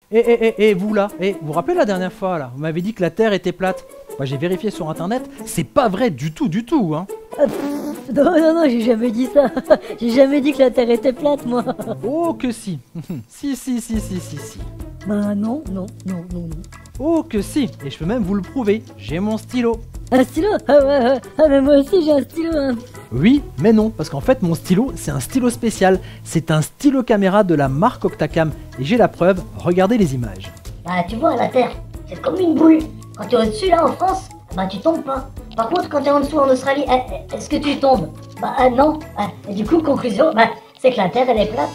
Vous là, vous vous rappelez la dernière fois là, vous m'avez dit que la Terre était plate. Moi j'ai vérifié sur internet, c'est pas vrai du tout, hein. Non, j'ai jamais dit ça. J'ai jamais dit que la Terre était plate, moi. Oh que si. Si. Bah non. Oh que si, et je peux même vous le prouver, j'ai mon stylo. Un stylo? Ah ouais. Ah mais moi aussi j'ai un stylo, hein. Oui, mais non, parce qu'en fait mon stylo, c'est un stylo spécial. C'est un stylo caméra de la marque Octacam, et j'ai la preuve, regardez les images. Bah tu vois, la Terre, c'est comme une boule. Quand tu es au-dessus là en France, bah tu tombes pas. Par contre quand tu es en dessous en Australie, est-ce que tu tombes? Bah non. Et du coup, conclusion, bah c'est que la Terre elle est plate.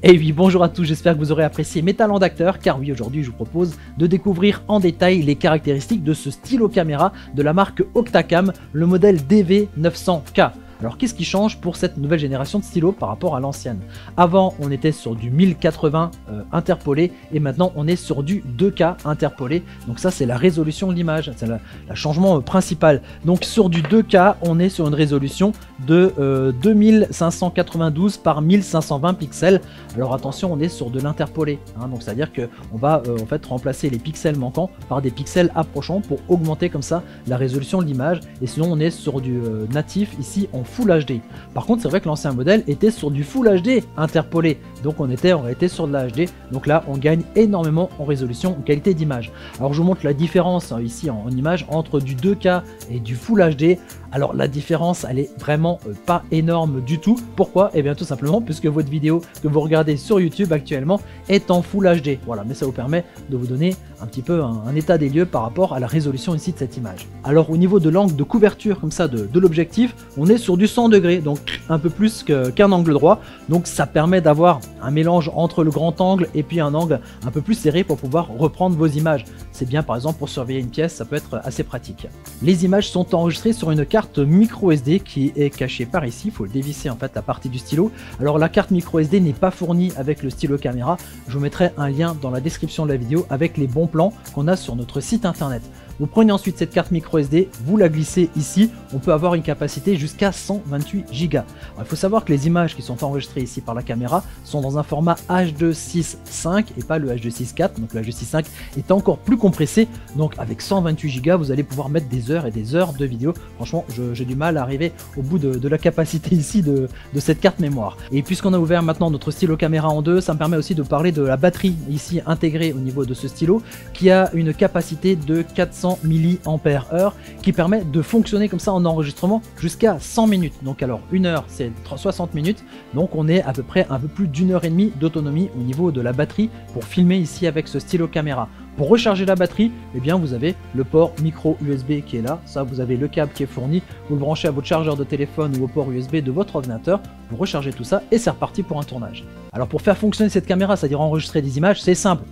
Et oui, bonjour à tous, j'espère que vous aurez apprécié mes talents d'acteur, car oui, aujourd'hui je vous propose de découvrir en détail les caractéristiques de ce stylo caméra de la marque Octacam, le modèle DV900K. Alors qu'est-ce qui change pour cette nouvelle génération de stylos par rapport à l'ancienne? Avant on était sur du 1080 interpolé et maintenant on est sur du 2K interpolé. Donc ça c'est la résolution de l'image, c'est le changement principal. Donc sur du 2K on est sur une résolution de 2592 par 1520 pixels. Alors attention, on est sur de l'interpolé, hein, donc c'est à dire que on va en fait remplacer les pixels manquants par des pixels approchants pour augmenter comme ça la résolution de l'image. Et sinon on est sur du natif ici en Full HD. Par contre c'est vrai que l'ancien modèle était sur du Full HD interpolé, donc on était en réalité sur de la HD. Donc là on gagne énormément en résolution, en qualité d'image. Alors je vous montre la différence ici en image entre du 2K et du Full HD. Alors la différence elle est vraiment pas énorme du tout. Pourquoi? Et bien tout simplement puisque votre vidéo que vous regardez sur YouTube actuellement est en Full HD. Voilà, mais ça vous permet de vous donner un petit peu un état des lieux par rapport à la résolution ici de cette image. Alors au niveau de l'angle de couverture comme ça de l'objectif, on est sur du 100 degrés, donc un peu plus qu'un angle droit. Donc ça permet d'avoir un mélange entre le grand angle et puis un angle un peu plus serré pour pouvoir reprendre vos images. C'est bien par exemple pour surveiller une pièce, ça peut être assez pratique. Les images sont enregistrées sur une carte micro SD qui est cachée par ici, il faut le dévisser en fait la partie du stylo. Alors la carte micro SD n'est pas fournie avec le stylo caméra, je vous mettrai un lien dans la description de la vidéo avec les bons plans qu'on a sur notre site internet. Vous prenez ensuite cette carte micro SD, vous la glissez ici, on peut avoir une capacité jusqu'à 128 Go. Il faut savoir que les images qui sont enregistrées ici par la caméra sont dans un format H.265 et pas le H.264, donc le H.265 est encore plus compressé, donc avec 128 Go vous allez pouvoir mettre des heures et des heures de vidéo. Franchement j'ai du mal à arriver au bout de la capacité ici de cette carte mémoire. Et puisqu'on a ouvert maintenant notre stylo caméra en deux, ça me permet aussi de parler de la batterie ici intégrée au niveau de ce stylo qui a une capacité de 400 mAh qui permet de fonctionner comme ça en enregistrement jusqu'à 100 minutes. Donc alors une heure c'est 60 minutes, donc on est à peu près un peu plus d'une heure et demie d'autonomie au niveau de la batterie pour filmer ici avec ce stylo caméra. Pour recharger la batterie, eh bien vous avez le port micro USB qui est là, ça vous avez le câble qui est fourni, vous le branchez à votre chargeur de téléphone ou au port USB de votre ordinateur, vous rechargez tout ça et c'est reparti pour un tournage. Alors pour faire fonctionner cette caméra, c'est-à-dire enregistrer des images, c'est simple.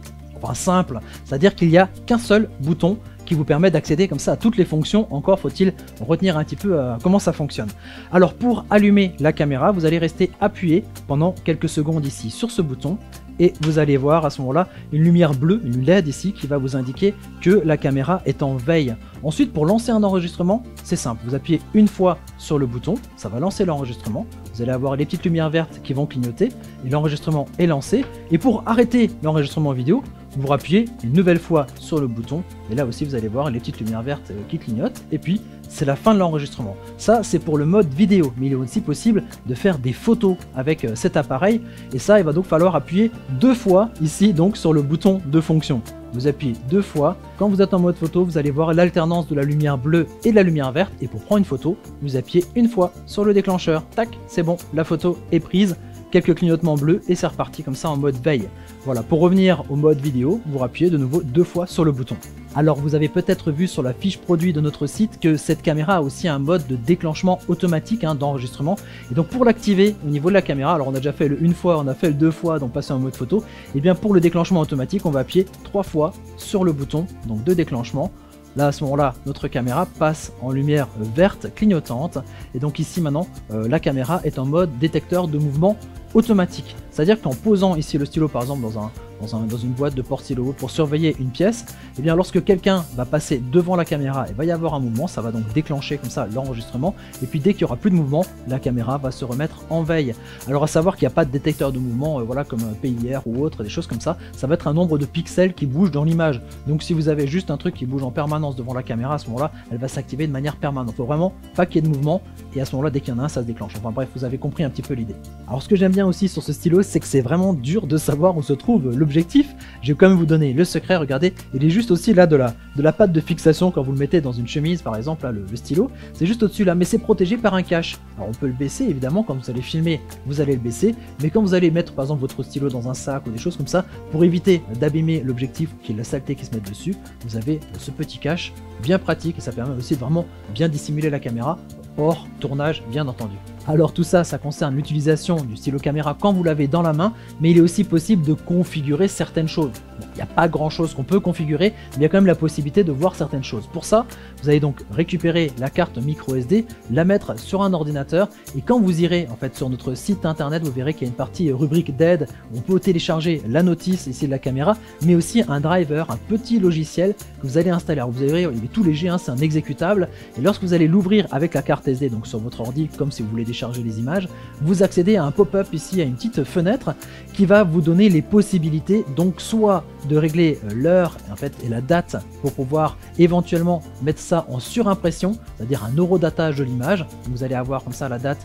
Enfin simple, c'est-à-dire qu'il n'y a qu'un seul bouton qui vous permet d'accéder comme ça à toutes les fonctions. Encore faut-il retenir un petit peu comment ça fonctionne. Alors pour allumer la caméra, vous allez rester appuyé pendant quelques secondes ici sur ce bouton et vous allez voir à ce moment-là une lumière bleue, une LED ici qui va vous indiquer que la caméra est en veille. Ensuite pour lancer un enregistrement, c'est simple, vous appuyez une fois sur le bouton, ça va lancer l'enregistrement, vous allez avoir les petites lumières vertes qui vont clignoter et l'enregistrement est lancé. Et pour arrêter l'enregistrement vidéo, vous rappuyez une nouvelle fois sur le bouton et là aussi vous allez voir les petites lumières vertes qui clignotent et puis c'est la fin de l'enregistrement. Ça c'est pour le mode vidéo, mais il est aussi possible de faire des photos avec cet appareil et ça il va donc falloir appuyer deux fois ici donc sur le bouton de fonction. Vous appuyez deux fois, quand vous êtes en mode photo vous allez voir l'alternance de la lumière bleue et de la lumière verte et pour prendre une photo vous appuyez une fois sur le déclencheur, tac c'est bon, la photo est prise. Quelques clignotements bleus et c'est reparti comme ça en mode veille. Voilà, pour revenir au mode vidéo, vous appuyez de nouveau deux fois sur le bouton. Alors vous avez peut-être vu sur la fiche produit de notre site que cette caméra a aussi un mode de déclenchement automatique d'enregistrement. Et donc pour l'activer au niveau de la caméra, alors on a déjà fait le une fois, on a fait le deux fois, donc passer en mode photo. Et bien pour le déclenchement automatique, on va appuyer trois fois sur le bouton donc de déclenchement. Là à ce moment-là, notre caméra passe en lumière verte clignotante et donc ici maintenant, la caméra est en mode détecteur de mouvement automatique. C'est-à-dire qu'en posant ici le stylo par exemple dans une boîte de porte-stylo pour surveiller une pièce, et bien lorsque quelqu'un va passer devant la caméra, il va y avoir un mouvement, ça va donc déclencher comme ça l'enregistrement, et puis dès qu'il n'y aura plus de mouvement, la caméra va se remettre en veille. Alors à savoir qu'il n'y a pas de détecteur de mouvement, voilà, comme un PIR ou autre, des choses comme ça va être un nombre de pixels qui bougent dans l'image. Donc si vous avez juste un truc qui bouge en permanence devant la caméra, à ce moment-là, elle va s'activer de manière permanente. Il faut vraiment pas qu'il y ait de mouvement, et à ce moment-là, dès qu'il y en a un, ça se déclenche. Enfin bref, vous avez compris un petit peu l'idée. Alors ce que j'aime bien aussi sur ce stylo, c'est que c'est vraiment dur de savoir où se trouve l'objectif. Je vais quand même vous donner le secret, regardez, il est juste aussi là de la patte de fixation quand vous le mettez dans une chemise par exemple, là, le stylo, c'est juste au-dessus là, mais c'est protégé par un cache. Alors on peut le baisser évidemment, quand vous allez filmer, vous allez le baisser, mais quand vous allez mettre par exemple votre stylo dans un sac ou des choses comme ça, pour éviter d'abîmer l'objectif, qui est la saleté qui se met dessus, vous avez ce petit cache bien pratique et ça permet aussi de vraiment bien dissimuler la caméra, hors tournage bien entendu. Alors tout ça, ça concerne l'utilisation du stylo caméra quand vous l'avez dans la main, mais il est aussi possible de configurer certaines choses. Bon, il n'y a pas grand chose qu'on peut configurer, mais il y a quand même la possibilité de voir certaines choses. Pour ça, vous allez donc récupérer la carte micro SD, la mettre sur un ordinateur, et quand vous irez en fait sur notre site internet, vous verrez qu'il y a une partie rubrique d'aide, où on peut télécharger la notice ici de la caméra, mais aussi un driver, un petit logiciel que vous allez installer. Alors vous verrez, il est tout léger, hein, c'est un exécutable, et lorsque vous allez l'ouvrir avec la carte SD, donc sur votre ordi, comme si vous voulez décharger les images, vous accédez à un pop-up ici, à une petite fenêtre qui va vous donner les possibilités, donc soit de régler l'heure en fait, et la date pour pouvoir éventuellement mettre ça en surimpression, c'est-à-dire un horodatage de l'image. Vous allez avoir comme ça la date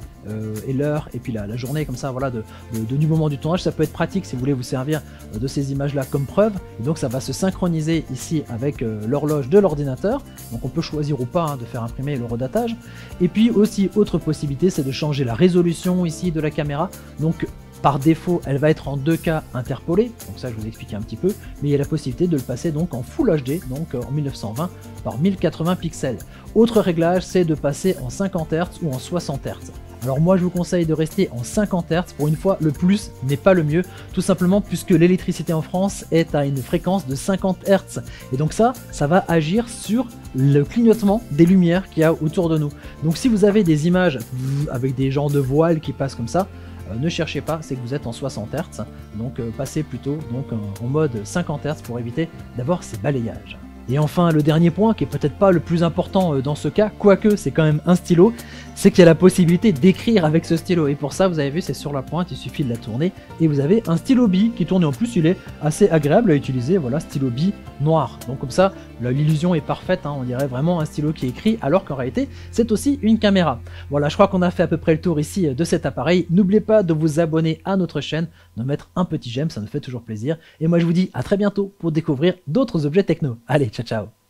et l'heure et puis la journée comme ça, voilà, du moment du tournage. Ça peut être pratique si vous voulez vous servir de ces images là comme preuve, et donc ça va se synchroniser ici avec l'horloge de l'ordinateur, donc on peut choisir ou pas, hein, de faire imprimer l'horodatage. Et puis aussi autre possibilité, c'est de changer la résolution ici de la caméra, donc par défaut elle va être en 2K interpolée, donc ça je vous explique un petit peu, mais il y a la possibilité de le passer donc en Full HD, donc en 1920 par 1080 pixels. Autre réglage, c'est de passer en 50 Hz ou en 60 Hz. Alors moi je vous conseille de rester en 50 Hz, pour une fois le plus n'est pas le mieux, tout simplement puisque l'électricité en France est à une fréquence de 50 Hz, et donc ça va agir sur le clignotement des lumières qu'il y a autour de nous. Donc si vous avez des images avec des genres de voiles qui passent comme ça, ne cherchez pas, c'est que vous êtes en 60 Hz, donc passez plutôt donc, en mode 50 Hz pour éviter d'avoir ces balayages. Et enfin, le dernier point, qui est peut-être pas le plus important dans ce cas, quoique c'est quand même un stylo, c'est qu'il y a la possibilité d'écrire avec ce stylo. Et pour ça, vous avez vu, c'est sur la pointe, il suffit de la tourner, et vous avez un stylo bi qui tourne, et en plus il est assez agréable à utiliser, voilà, stylo bi noir. Donc comme ça, l'illusion est parfaite, hein, on dirait vraiment un stylo qui écrit, alors qu'en réalité, c'est aussi une caméra. Voilà, je crois qu'on a fait à peu près le tour ici de cet appareil. N'oubliez pas de vous abonner à notre chaîne, de mettre un petit j'aime, ça nous fait toujours plaisir. Et moi je vous dis à très bientôt pour découvrir d'autres objets techno. Allez, ciao ciao.